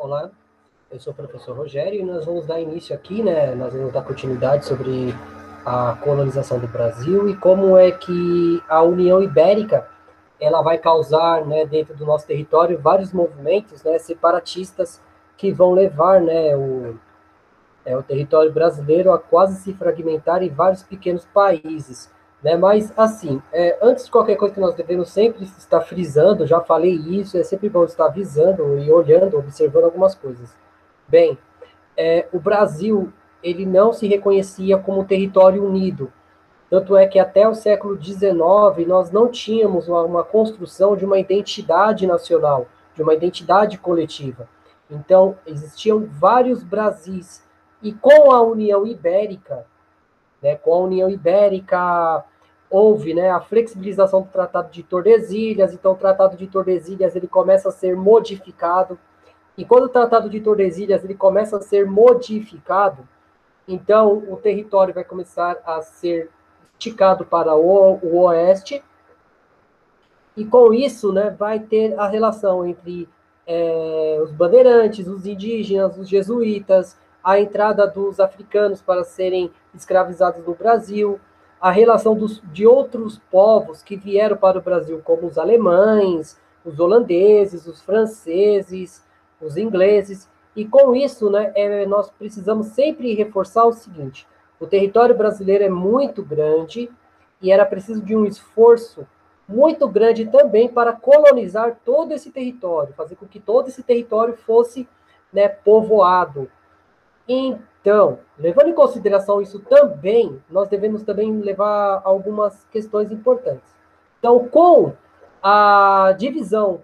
Olá, eu sou o professor Rogério e nós vamos dar início aqui, né? Nós vamos dar continuidade sobre a colonização do Brasil e como é que a União Ibérica ela vai causar, né, dentro do nosso território vários movimentos, né, separatistas que vão levar, né, o território brasileiro a quase se fragmentar em vários pequenos países. Né? Mas, assim, antes de qualquer coisa que nós devemos sempre estar frisando, já falei isso, é sempre bom estar avisando e olhando, observando algumas coisas. Bem, o Brasil ele não se reconhecia como território unido. Tanto é que até o século XIX nós não tínhamos uma construção de uma identidade nacional, de uma identidade coletiva. Então, existiam vários Brasis. E com a União Ibérica, né, houve, né, a flexibilização do Tratado de Tordesilhas. Então, o Tratado de Tordesilhas ele começa a ser modificado. E quando o Tratado de Tordesilhas ele começa a ser modificado, então o território vai começar a ser esticado para o oeste, e com isso, né, vai ter a relação entre os bandeirantes, os indígenas, os jesuítas, a entrada dos africanos para serem escravizados no Brasil, a relação de outros povos que vieram para o Brasil, como os alemães, os holandeses, os franceses, os ingleses, e com isso, né, nós precisamos sempre reforçar o seguinte: o território brasileiro é muito grande e era preciso de um esforço muito grande também para colonizar todo esse território, fazer com que todo esse território fosse, né, povoado. Então, levando em consideração isso também, nós devemos também levar algumas questões importantes. Então, com a divisão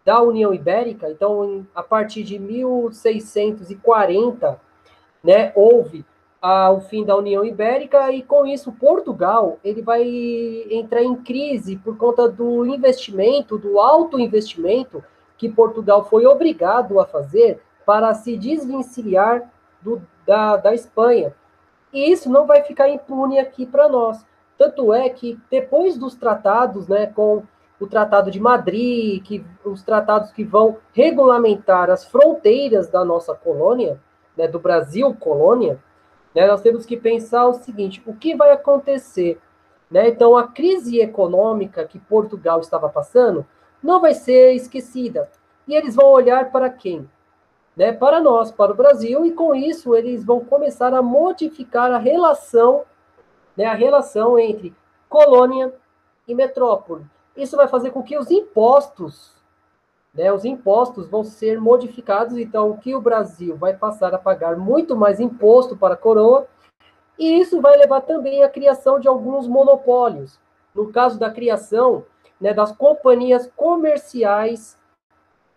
da União Ibérica, então, a partir de 1640, né, houve o fim da União Ibérica, e com isso Portugal ele vai entrar em crise por conta do investimento, do alto investimento que Portugal foi obrigado a fazer para se desvencilhar da Espanha. E isso não vai ficar impune aqui para nós. Tanto é que depois dos tratados, né, com o Tratado de Madrid, os tratados que vão regulamentar as fronteiras da nossa colônia, né, do Brasil colônia, né, nós temos que pensar o seguinte: o que vai acontecer? Né? Então, a crise econômica que Portugal estava passando não vai ser esquecida. E eles vão olhar para quem? Né, para nós, para o Brasil, e com isso eles vão começar a modificar a relação, né, a relação entre colônia e metrópole. Isso vai fazer com que os impostos, né, os impostos vão ser modificados. Então, o que o Brasil vai passar a pagar muito mais imposto para a coroa, e isso vai levar também à criação de alguns monopólios. No caso da criação, né, das companhias comerciais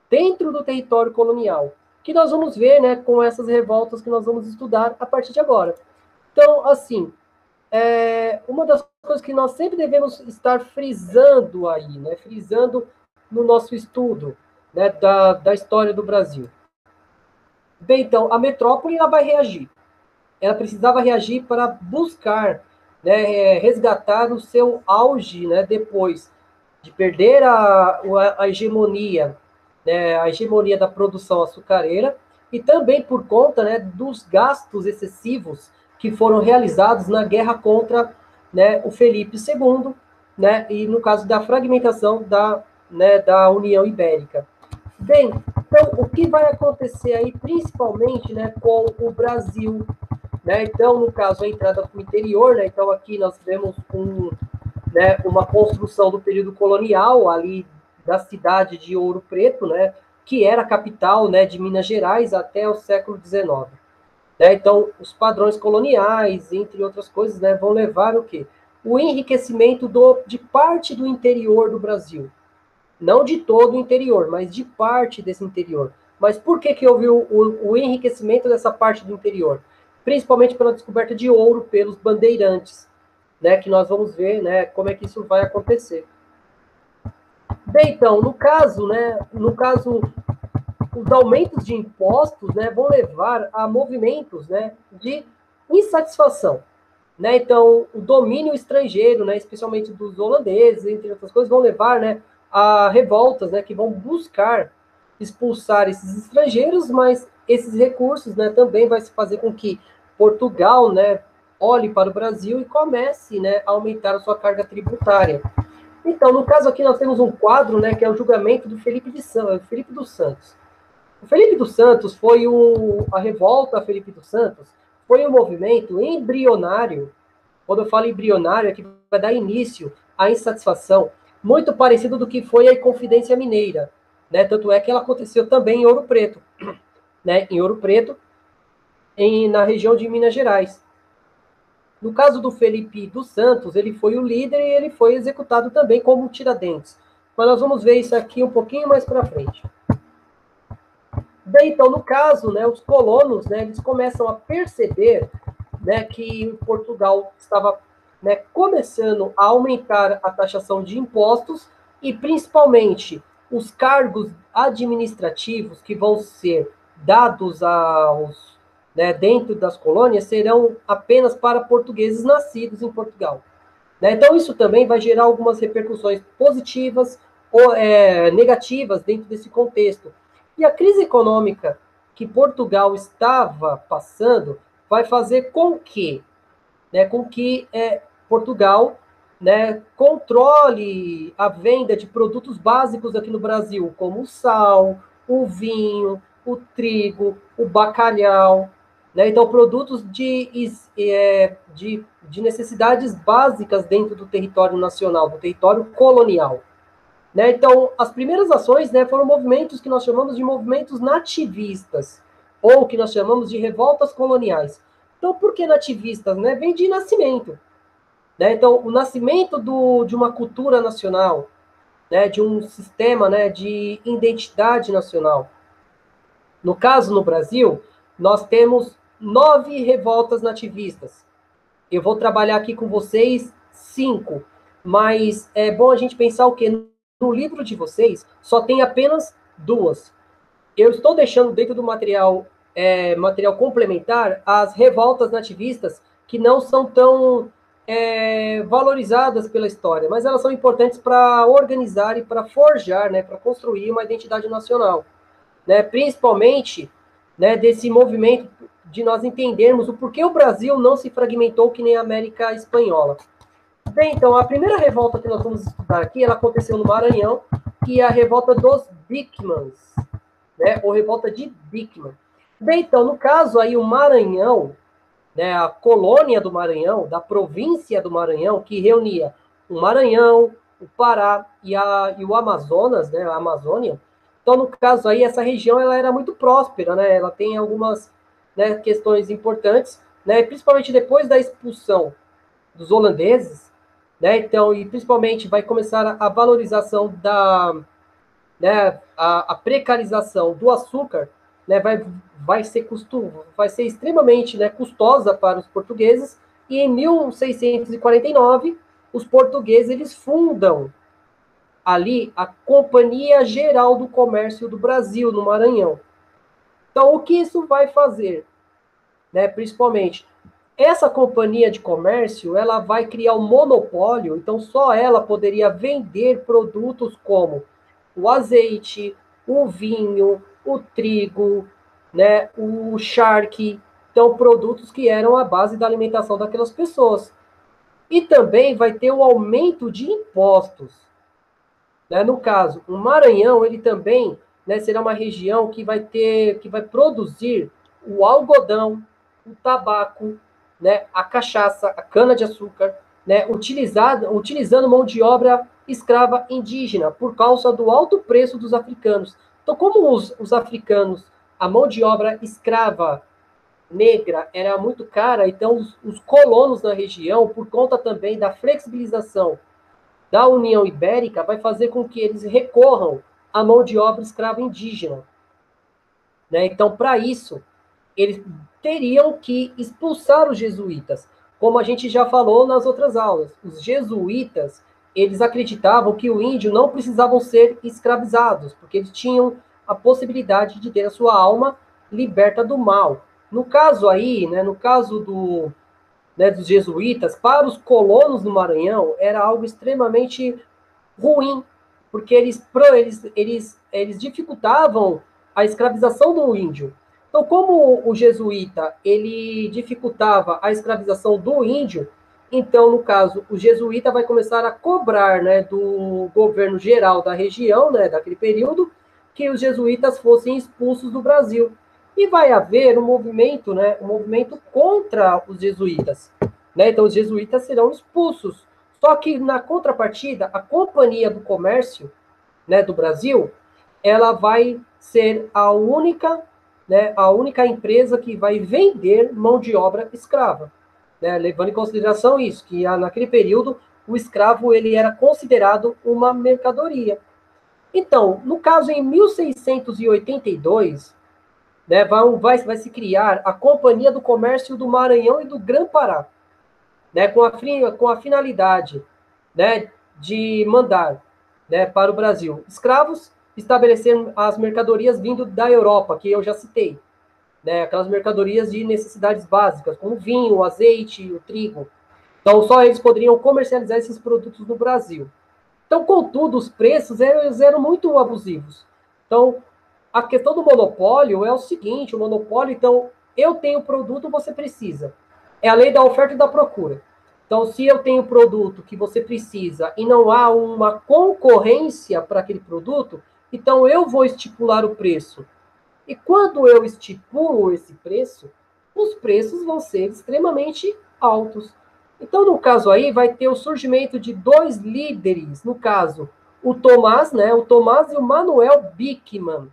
dentro do território colonial, que nós vamos ver, né, com essas revoltas que nós vamos estudar a partir de agora. Então, assim, uma das coisas que nós sempre devemos estar frisando aí, né, frisando no nosso estudo, né, da história do Brasil. Bem, então, a metrópole ela vai reagir. Ela precisava reagir para buscar, né, resgatar o seu auge, né, depois de perder a hegemonia, né, a hegemonia da produção açucareira, e também por conta, né, dos gastos excessivos que foram realizados na guerra contra, né, o Felipe II, né, e no caso da fragmentação né, da União Ibérica. Bem, então o que vai acontecer aí, principalmente, né, com o Brasil? Né? Então, no caso, a entrada para o interior, né? Então aqui nós vemos né, uma construção do período colonial ali da cidade de Ouro Preto, né, que era a capital, né, de Minas Gerais até o século XIX. Né? Então, os padrões coloniais, entre outras coisas, né, vão levar o quê? O enriquecimento de parte do interior do Brasil. Não de todo o interior, mas de parte desse interior. Mas por que houve o enriquecimento dessa parte do interior? Principalmente pela descoberta de ouro pelos bandeirantes, né, que nós vamos ver, né, como é que isso vai acontecer. Bem, então, no caso, os aumentos de impostos, né, vão levar a movimentos, né, de insatisfação. Né? Então, o domínio estrangeiro, né, especialmente dos holandeses, entre outras coisas, vão levar, né, a revoltas, né, que vão buscar expulsar esses estrangeiros, mas esses recursos, né, também vai fazer com que Portugal, né, olhe para o Brasil e comece, né, a aumentar a sua carga tributária. Então, no caso aqui, nós temos um quadro, né, que é o julgamento do Felipe dos Santos. O Felipe dos Santos foi a revolta a Felipe dos Santos foi um movimento embrionário. Quando eu falo embrionário, é que vai dar início à insatisfação, muito parecido do que foi a Inconfidência Mineira, né? Tanto é que ela aconteceu também em Ouro Preto, né? Em Ouro Preto, na região de Minas Gerais. No caso do Felipe dos Santos, ele foi o líder e ele foi executado também como Tiradentes. Mas nós vamos ver isso aqui um pouquinho mais para frente. Bem, então, no caso, né, os colonos, né, eles começam a perceber, né, que Portugal estava, né, começando a aumentar a taxação de impostos e, principalmente, os cargos administrativos que vão ser dados aos, né, dentro das colônias serão apenas para portugueses nascidos em Portugal. Né? Então, isso também vai gerar algumas repercussões positivas ou negativas dentro desse contexto. E a crise econômica que Portugal estava passando vai fazer com que Portugal, né, controle a venda de produtos básicos aqui no Brasil, como o sal, o vinho, o trigo, o bacalhau, né? Então, produtos de necessidades básicas dentro do território nacional, do território colonial. Né? Então, as primeiras ações, né, foram movimentos que nós chamamos de movimentos nativistas, ou que nós chamamos de revoltas coloniais. Então, por que nativistas? Né? Vem de nascimento. Né? Então, o nascimento de uma cultura nacional, né, de um sistema, né, de identidade nacional. No caso, no Brasil, nós temos 9 revoltas nativistas. Eu vou trabalhar aqui com vocês 5, mas é bom a gente pensar o quê? No livro de vocês, só tem apenas 2. Eu estou deixando dentro do material complementar as revoltas nativistas que não são tão valorizadas pela história, mas elas são importantes para organizar e para forjar, né, para construir uma identidade nacional. Né, principalmente, né, desse movimento de nós entendermos o porquê o Brasil não se fragmentou que nem a América Espanhola. Bem, então, a primeira revolta que nós vamos estudar aqui, ela aconteceu no Maranhão, que é a revolta dos Beckmans, né, ou revolta de Beckman. Bem, então, no caso aí, o Maranhão, né, a colônia do Maranhão, da província do Maranhão, que reunia o Maranhão, o Pará e o Amazonas, né, a Amazônia. Então, no caso aí, essa região ela era muito próspera, né, ela tem algumas, né, questões importantes, né, principalmente depois da expulsão dos holandeses, né, então, e principalmente vai começar a valorização né, a precarização do açúcar, né, vai ser extremamente, né, custosa para os portugueses, e em 1649, os portugueses eles fundam ali a Companhia Geral do Comércio do Brasil, no Maranhão. Então, o que isso vai fazer? Né, principalmente, essa companhia de comércio, ela vai criar um monopólio, então só ela poderia vender produtos como o azeite, o vinho, o trigo, né, o charque, então produtos que eram a base da alimentação daquelas pessoas. E também vai ter o aumento de impostos. Né? No caso, o Maranhão, ele também, né, será uma região que vai produzir o algodão, o tabaco, né, a cachaça, a cana-de-açúcar, né, utilizando mão de obra escrava indígena, por causa do alto preço dos africanos. Então, como os africanos, a mão de obra escrava negra era muito cara, então os colonos na região, por conta também da flexibilização da União Ibérica, vai fazer com que eles recorram à mão de obra escrava indígena. Né? Então, para isso, eles teriam que expulsar os jesuítas, como a gente já falou nas outras aulas. Os jesuítas, eles acreditavam que o índio não precisavam ser escravizados, porque eles tinham a possibilidade de ter a sua alma liberta do mal. No caso aí, né, no caso dos jesuítas, para os colonos do Maranhão, era algo extremamente ruim, porque eles dificultavam a escravização do índio. Então, como o jesuíta ele dificultava a escravização do índio, então, no caso, o jesuíta vai começar a cobrar, né, do governo geral da região, né, daquele período, que os jesuítas fossem expulsos do Brasil. E vai haver um movimento, né, um movimento contra os jesuítas. Né? Então, os jesuítas serão expulsos. Só que, na contrapartida, a Companhia do Comércio, né, do Brasil, ela vai ser a única empresa que vai vender mão de obra escrava. Né? Levando em consideração isso, que naquele período o escravo ele era considerado uma mercadoria. Então, no caso, em 1682, né, vai se criar a Companhia do Comércio do Maranhão e do Grã-Pará, né, com a finalidade, né, de mandar, né, para o Brasil escravos, estabelecer as mercadorias vindo da Europa, que eu já citei, né, aquelas mercadorias de necessidades básicas, como o vinho, o azeite, o trigo. Então, só eles poderiam comercializar esses produtos no Brasil. Então, contudo, os preços eram muito abusivos. Então, a questão do monopólio é o seguinte: o monopólio, então, eu tenho produto, você precisa. É a lei da oferta e da procura. Então, se eu tenho produto que você precisa e não há uma concorrência para aquele produto, então eu vou estipular o preço. E quando eu estipulo esse preço, os preços vão ser extremamente altos. Então, no caso aí, vai ter o surgimento de dois líderes. No caso, o Tomás, né? O Tomás e o Manuel Bickmann,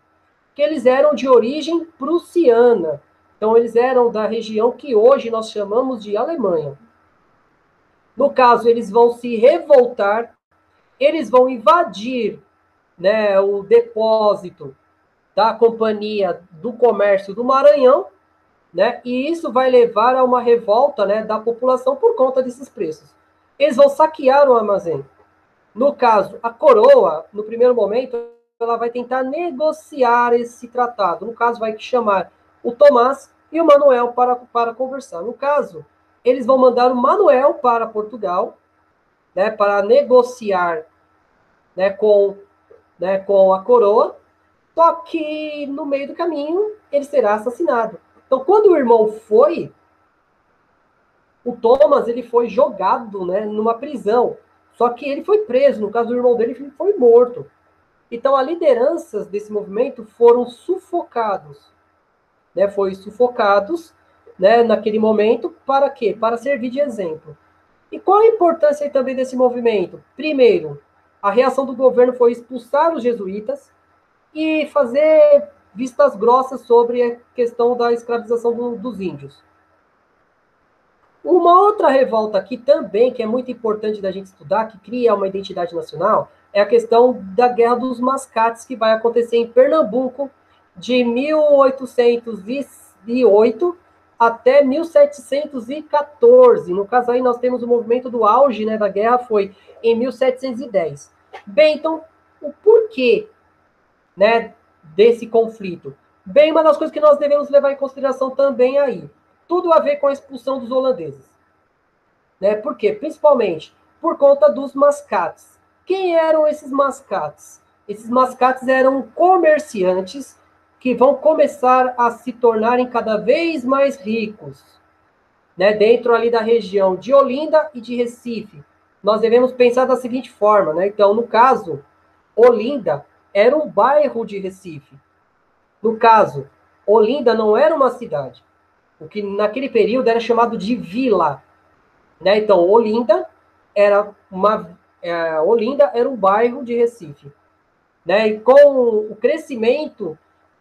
que eles eram de origem prussiana. Então, eles eram da região que hoje nós chamamos de Alemanha. No caso, eles vão se revoltar, eles vão invadir, né, o depósito da Companhia do Comércio do Maranhão, né, e isso vai levar a uma revolta, né, da população por conta desses preços. Eles vão saquear o armazém. No caso, a coroa, no primeiro momento, ela vai tentar negociar esse tratado. No caso, vai chamar o Tomás e o Manuel para conversar. No caso, eles vão mandar o Manuel para Portugal, né, para negociar, né, com a coroa, só que no meio do caminho ele será assassinado. Então, quando o irmão foi, o Thomas ele foi jogado, né, numa prisão. Só que ele foi preso. No caso do irmão dele, ele foi morto. Então, as lideranças desse movimento foram sufocados. Né, foi sufocados, né, naquele momento, para quê? Para servir de exemplo. E qual a importância também desse movimento? Primeiro, a reação do governo foi expulsar os jesuítas e fazer vistas grossas sobre a questão da escravização dos índios. Uma outra revolta aqui também, que é muito importante da gente estudar, que cria uma identidade nacional, é a questão da Guerra dos Mascates, que vai acontecer em Pernambuco de 1808 até 1714. No caso aí nós temos o movimento do auge, né, da guerra foi em 1710. Bem, então, o porquê, né, desse conflito? Bem, uma das coisas que nós devemos levar em consideração também aí, tudo a ver com a expulsão dos holandeses. Né? Por quê? Principalmente por conta dos mascates. Quem eram esses mascates? Esses mascates eram comerciantes que vão começar a se tornarem cada vez mais ricos, né? Dentro ali da região de Olinda e de Recife. Nós devemos pensar da seguinte forma, né? Então, no caso, Olinda era um bairro de Recife. No caso, Olinda não era uma cidade. O que naquele período era chamado de vila. Né? Então, Olinda era um bairro de Recife. Né? E com o crescimento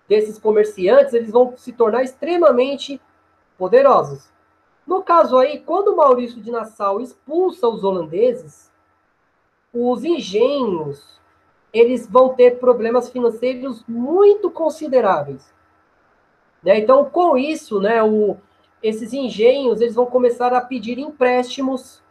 desses comerciantes, eles vão se tornar extremamente poderosos. No caso aí, quando Maurício de Nassau expulsa os holandeses, os engenhos eles vão ter problemas financeiros muito consideráveis. Né? Então, com isso, né, esses engenhos eles vão começar a pedir empréstimos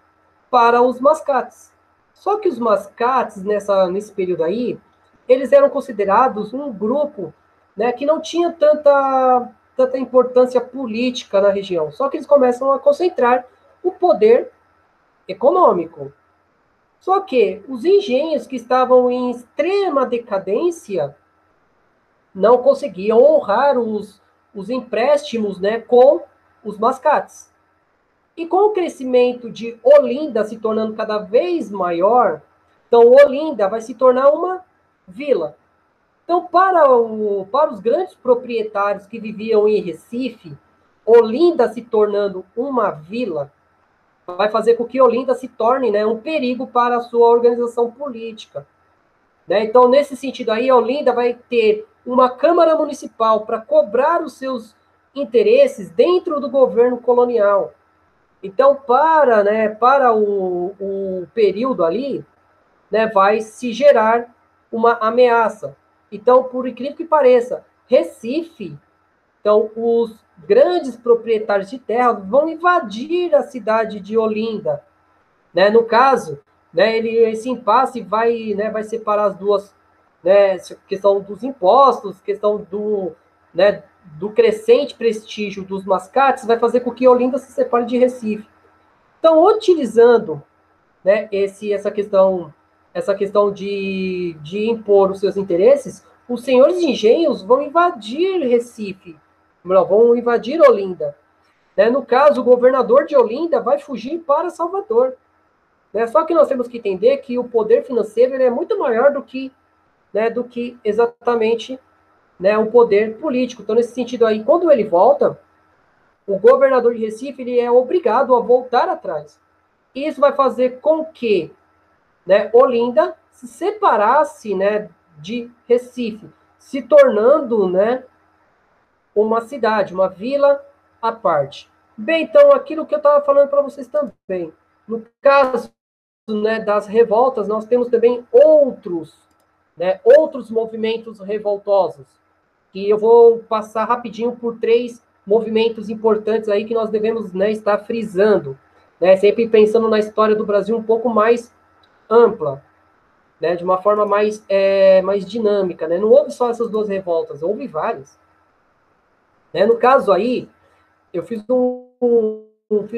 para os mascates. Só que os mascates, nesse período aí, eles eram considerados um grupo, né, que não tinha tanta importância política na região. Só que eles começam a concentrar o poder econômico. Só que os engenhos que estavam em extrema decadência não conseguiam honrar os empréstimos, né, com os mascates. E com o crescimento de Olinda se tornando cada vez maior, então Olinda vai se tornar uma vila. Então, para os grandes proprietários que viviam em Recife, Olinda se tornando uma vila, vai fazer com que Olinda se torne, né, um perigo para a sua organização política. Né? Então, nesse sentido aí, Olinda vai ter uma Câmara Municipal para cobrar os seus interesses dentro do governo colonial. Então, para o período ali, né, vai se gerar uma ameaça. Então, por incrível que pareça, Recife, então os grandes proprietários de terra vão invadir a cidade de Olinda. Né? No caso, né, esse impasse vai, né, vai separar as duas, né, questão dos impostos, questão do, né, do crescente prestígio dos mascates, vai fazer com que Olinda se separe de Recife. Então, utilizando, né, essa questão de impor os seus interesses, os senhores de engenhos vão invadir Recife, vão invadir Olinda. Né? No caso, o governador de Olinda vai fugir para Salvador. Né? Só que nós temos que entender que o poder financeiro ele é muito maior do que exatamente, né, o poder político. Então, nesse sentido aí, quando ele volta, o governador de Recife ele é obrigado a voltar atrás. Isso vai fazer com que, né, Olinda se separasse, né, de Recife, se tornando, né, uma cidade, uma vila à parte. Bem, então, aquilo que eu estava falando para vocês também. No caso, né, das revoltas, nós temos também outros movimentos revoltosos, que eu vou passar rapidinho por três movimentos importantes aí que nós devemos, né, estar frisando, né, sempre pensando na história do Brasil um pouco mais ampla, né, de uma forma mais dinâmica. Né? Não houve só essas duas revoltas, houve várias. Né? No caso aí, eu fiz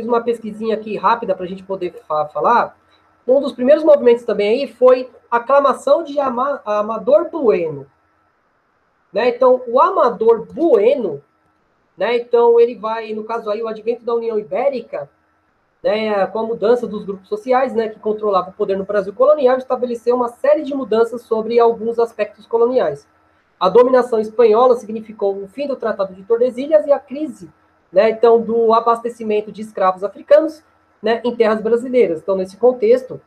uma pesquisinha aqui rápida para a gente poder falar. Um dos primeiros movimentos também aí foi a aclamação de Amador Bueno. Né? Então, o Amador Bueno, né? Então, ele vai, no caso aí, o advento da União Ibérica, né, com a mudança dos grupos sociais, né, que controlavam o poder no Brasil colonial, estabeleceu uma série de mudanças sobre alguns aspectos coloniais. A dominação espanhola significou o fim do Tratado de Tordesilhas e a crise, né, então, do abastecimento de escravos africanos, né, em terras brasileiras. Então, nesse contexto,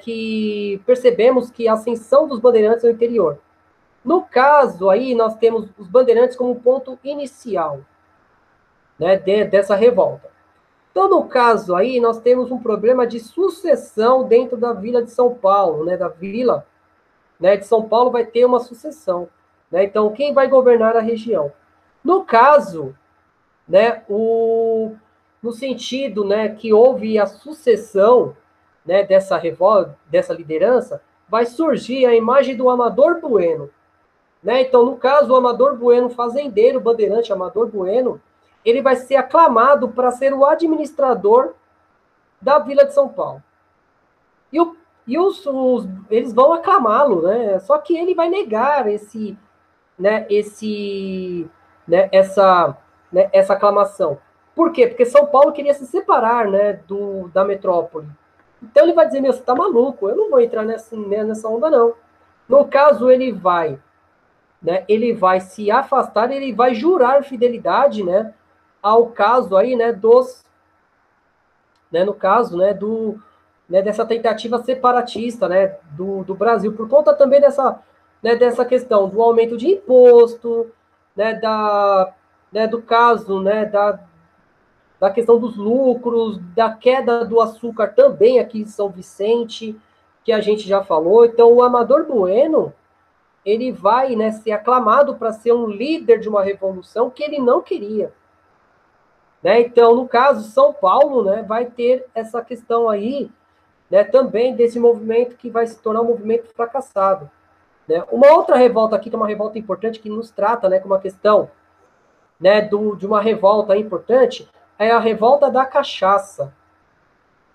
que percebemos que a ascensão dos bandeirantes no interior. No caso aí, nós temos os bandeirantes como ponto inicial, né, dessa revolta. Então, no caso aí, nós temos um problema de sucessão dentro da Vila de São Paulo, né, da Vila, né, de São Paulo vai ter uma sucessão. Né? Então, quem vai governar a região? No caso, né, no sentido, né, que houve a sucessão, né, dessa revolta, dessa liderança, vai surgir a imagem do Amador Bueno. Né? Então, no caso, o Amador Bueno, fazendeiro, bandeirante Amador Bueno, ele vai ser aclamado para ser o administrador da Vila de São Paulo. Eles vão aclamá-lo, né? Só que ele vai negar essa aclamação. Por quê? Porque São Paulo queria se separar, né, da metrópole. Então ele vai dizer, meu, você tá maluco, eu não vou entrar nessa onda, não. No caso, né, ele vai se afastar, ele vai jurar fidelidade, né, ao caso aí, né, no caso, né, dessa tentativa separatista, né, do Brasil, por conta também dessa questão do aumento de imposto, né, do caso, né, da questão dos lucros, da queda do açúcar também aqui em São Vicente, que a gente já falou. Então, o Amador Bueno, ele vai, né, ser aclamado para ser um líder de uma revolução que ele não queria. Né? Então, no caso, São Paulo, né, vai ter essa questão aí, né, também desse movimento que vai se tornar um movimento fracassado. Né? Uma outra revolta aqui, que é uma revolta importante, que nos trata, né, como uma questão, né, de uma revolta importante, é a revolta da cachaça.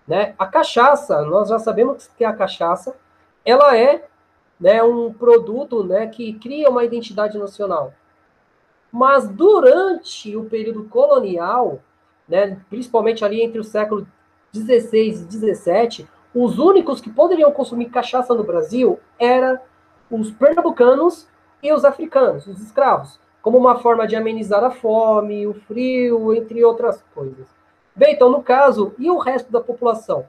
né? A cachaça, nós já sabemos que a cachaça, ela é, né, um produto, né, que cria uma identidade nacional. Mas durante o período colonial, né, principalmente ali entre o século XVI e XVII, os únicos que poderiam consumir cachaça no Brasil eram os pernambucanos e os africanos, os escravos, como uma forma de amenizar a fome, o frio, entre outras coisas. Bem, então, no caso, e o resto da população?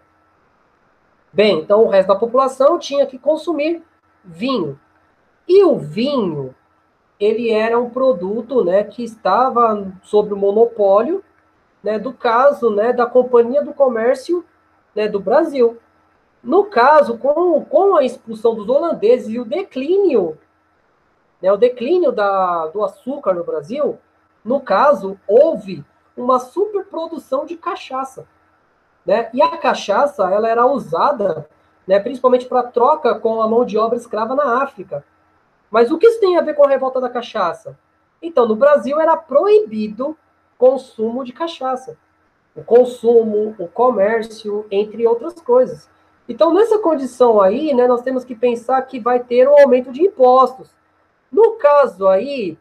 Bem, então o resto da população tinha que consumir vinho. E o vinho, ele era um produto, né, que estava sob o monopólio, né, do caso, né, da Companhia do Comércio, né, do Brasil. No caso, com a expulsão dos holandeses e o declínio do açúcar no Brasil, no caso, houve uma superprodução de cachaça, né? E a cachaça, ela era usada, né, principalmente para troca com a mão de obra escrava na África. Mas o que isso tem a ver com a revolta da cachaça? Então, no Brasil era proibido consumo de cachaça. O consumo, o comércio, entre outras coisas. Então, nessa condição aí, né, nós temos que pensar que vai ter um aumento de impostos. No caso aí,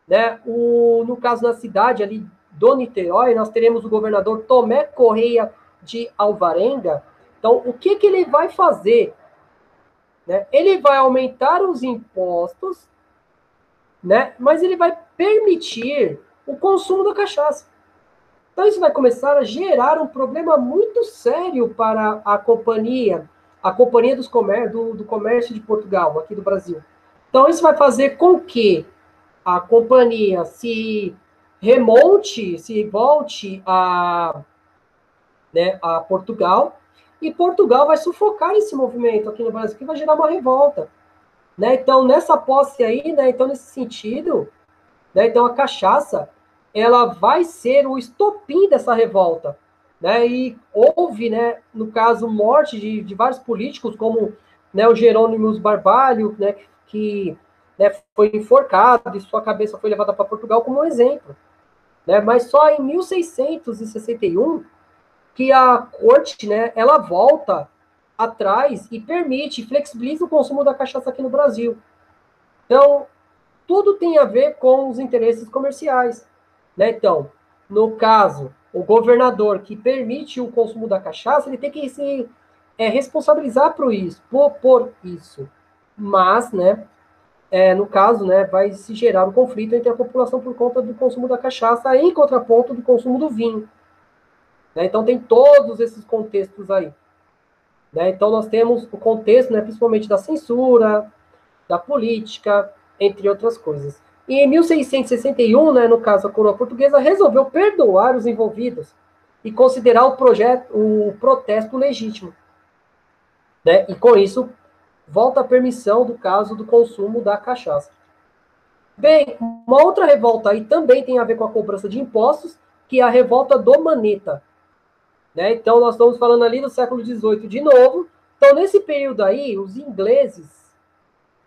né, no caso na cidade ali do Niterói, nós teremos o governador Tomé Correia de Alvarenga. Então, o que, que ele vai fazer? Né? Ele vai aumentar os impostos, né, mas ele vai permitir o consumo da cachaça. Então, isso vai começar a gerar um problema muito sério para a Companhia do Comércio de Portugal, aqui do Brasil. Então, isso vai fazer com que a companhia se volte a Portugal, e Portugal vai sufocar esse movimento aqui no Brasil, que vai gerar uma revolta. Né? Então, nessa posse aí, né, então, nesse sentido, né, então a cachaça, ela vai ser o estopim dessa revolta. Né? E houve, né, no caso, morte de vários políticos, como, né, o Jerônimo Barbalho, né, que, né, foi enforcado e sua cabeça foi levada para Portugal como um exemplo. Né? Mas só em 1661 que a corte, né, ela volta atrás e permite, flexibiliza o consumo da cachaça aqui no Brasil. Então, tudo tem a ver com os interesses comerciais. Né? Então, no caso, o governador que permite o consumo da cachaça, ele tem que se responsabilizar por isso. Mas, né, no caso, né, vai se gerar um conflito entre a população por conta do consumo da cachaça em contraponto do consumo do vinho. Né? Então, tem todos esses contextos aí. Né? Então, nós temos o contexto, né, principalmente da censura, da política, entre outras coisas. E em 1661, né, no caso a coroa portuguesa, resolveu perdoar os envolvidos e considerar o protesto legítimo. Né? E com isso, volta a permissão do caso do consumo da cachaça. Bem, uma outra revolta aí também tem a ver com a cobrança de impostos, que é a revolta do Maneta. Né? Então, nós estamos falando ali do século XVIII de novo. Então, nesse período aí, os ingleses,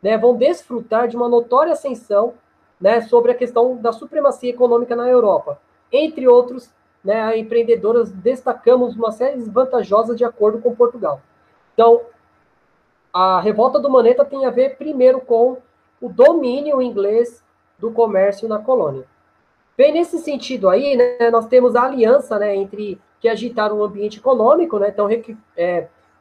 né, vão desfrutar de uma notória ascensão, né, sobre a questão da supremacia econômica na Europa. Entre outros, né, empreendedoras, destacamos uma série vantajosa de acordo com Portugal. Então, a revolta do Maneta tem a ver primeiro com o domínio inglês do comércio na colônia. Bem, nesse sentido aí, né, nós temos a aliança, né, entre que agitaram o ambiente econômico, né, então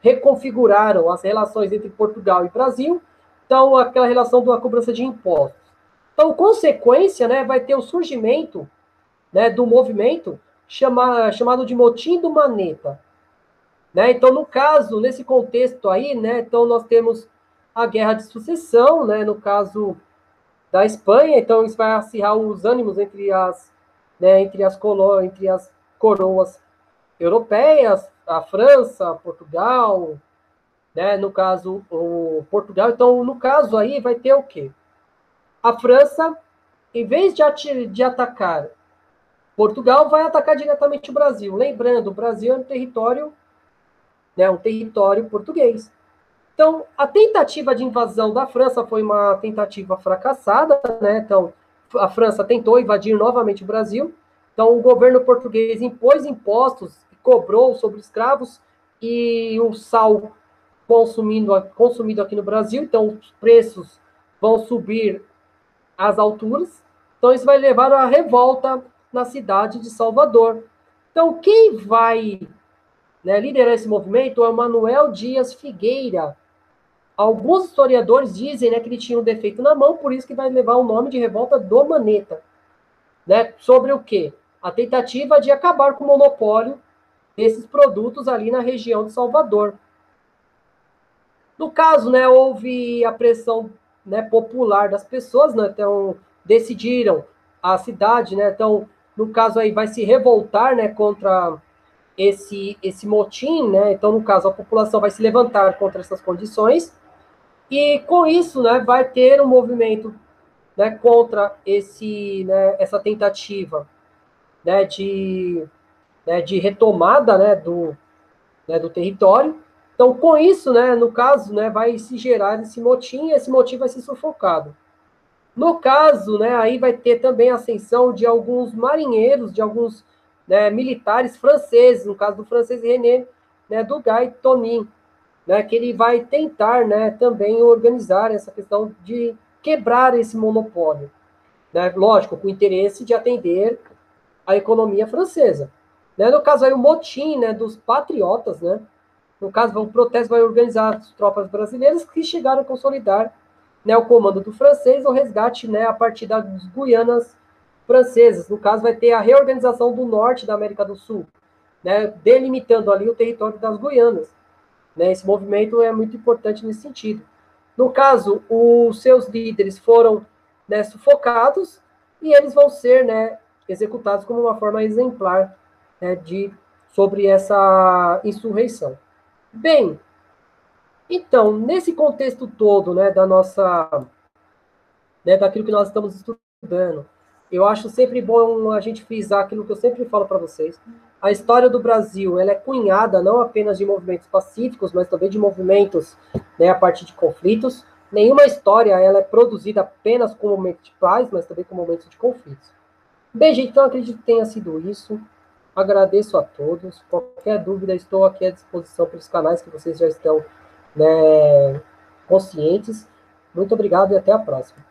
reconfiguraram as relações entre Portugal e Brasil, então aquela relação da cobrança de impostos. Então, consequência, né, vai ter o surgimento, né, do movimento chamado de Motim do Maneta. Né? Então, no caso, nesse contexto aí, né, então nós temos a Guerra de Sucessão, né, no caso da Espanha, então isso vai acirrar os ânimos entre as coroas europeias, a França, Portugal, né, no caso, o Portugal. Então, no caso aí, vai ter o quê? A França, em vez de atacar Portugal, vai atacar diretamente o Brasil. Lembrando, o Brasil é um território português. Então, a tentativa de invasão da França foi uma tentativa fracassada, né? Então, a França tentou invadir novamente o Brasil. Então, o governo português impôs impostos e cobrou sobre escravos e o sal consumido aqui no Brasil, então os preços vão subir às alturas. Então isso vai levar a revolta na cidade de Salvador. Então quem vai, né, liderar esse movimento é o Manuel Dias Figueira. Alguns historiadores dizem, né, que ele tinha um defeito na mão, por isso que vai levar o nome de Revolta do Maneta. Né? Sobre o quê? A tentativa de acabar com o monopólio desses produtos ali na região de Salvador. No caso, né, houve a pressão, né, popular das pessoas, né, então decidiram a cidade, né, então no caso aí vai se revoltar, né, contra esse motim, né, então no caso a população vai se levantar contra essas condições e com isso, né, vai ter um movimento, né, contra essa tentativa, de retomada, do território. Então, com isso, né, no caso, né, vai se gerar esse motim, e esse motim vai ser sufocado. No caso, né, aí vai ter também a ascensão de alguns marinheiros, de alguns, né, militares franceses, no caso do francês René, né, do Guy Tonin, né, que ele vai tentar, né, também organizar essa questão de quebrar esse monopólio, né, lógico, com o interesse de atender a economia francesa. Né? No caso aí, o motim, né, dos patriotas, né? No caso, o protesto vai organizar as tropas brasileiras que chegaram a consolidar, né, o comando do francês, o resgate, né, a partir das Guianas francesas. No caso, vai ter a reorganização do norte da América do Sul, né, delimitando ali o território das Guianas. Né? Esse movimento é muito importante nesse sentido. No caso, os seus líderes foram, né, sufocados e eles vão ser, né, executados como uma forma exemplar, né, sobre essa insurreição. Bem, então, nesse contexto todo, né, daquilo que nós estamos estudando, eu acho sempre bom a gente frisar aquilo que eu sempre falo para vocês. A história do Brasil, ela é cunhada não apenas de movimentos pacíficos, mas também de movimentos, né, a partir de conflitos. Nenhuma história ela é produzida apenas com momentos de paz, mas também com momentos de conflitos. Bem, gente, então acredito que tenha sido isso. Agradeço a todos. Qualquer dúvida, estou aqui à disposição pelos canais que vocês já estão, né, conscientes. Muito obrigado e até a próxima.